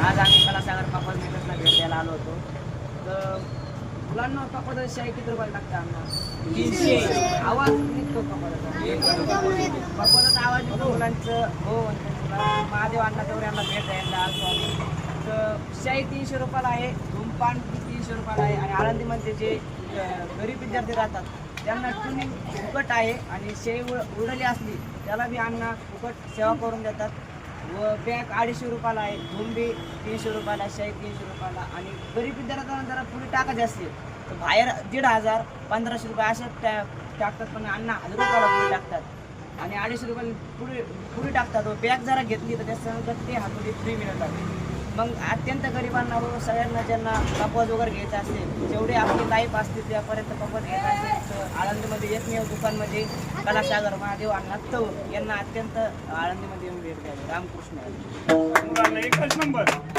आज आम्ही कलासागर पापड मेकर्सला भेट द्यायला आलो होतो. तर मुलांना पापड शाही किती रुपयाला टाकता अण्णा? 300. आवाज निघतो पापडाचा. पापडाचा आवाज निघतो मुलांचं. हो महादेव अण्णा यांना भेट द्यायला आलो आम्ही. तर शाही 300 रुपयाला आहे, धूमपान 300 रुपयाला आहे. आणि आळंदीमध्ये जे गरीब विद्यार्थी राहतात त्यांना ट्युनिंग फुकट आहे. आणि शाही उडली असली त्याला बी अण्णा फुकट सेवा करून देतात. व बॅग 250 रुपयाला आहे, धुंबी 300 रुपयाला, शाही 300 रुपयाला. आणि गरीब विद्यार्थ्यांना जरा पुढे टाकायचे असतील तर बाहेर 1500 1500 रुपये असे टाकतात. पण अण्णा 1000 रुपयाला पुढे टाकतात आणि 250 रुपयाला पुढे टाकतात. व बॅग जरा घेतली तर त्या ते हातोडी फ्री मिळतात. मग अत्यंत गरिबांना व सगळ्यांना ज्यांना कपज वगैरे घ्यायचा असेल, जेवढे आपली लाईफ असते त्यापर्यंत कपज घ्यायचा असेल तर आळंदीमध्ये एकमेव दुकान म्हणजे कलासागर महादेव अण्णा यांना अत्यंत आळंदीमध्ये येऊन भेट द्यावी. रामकृष्ण. एकच नंबर.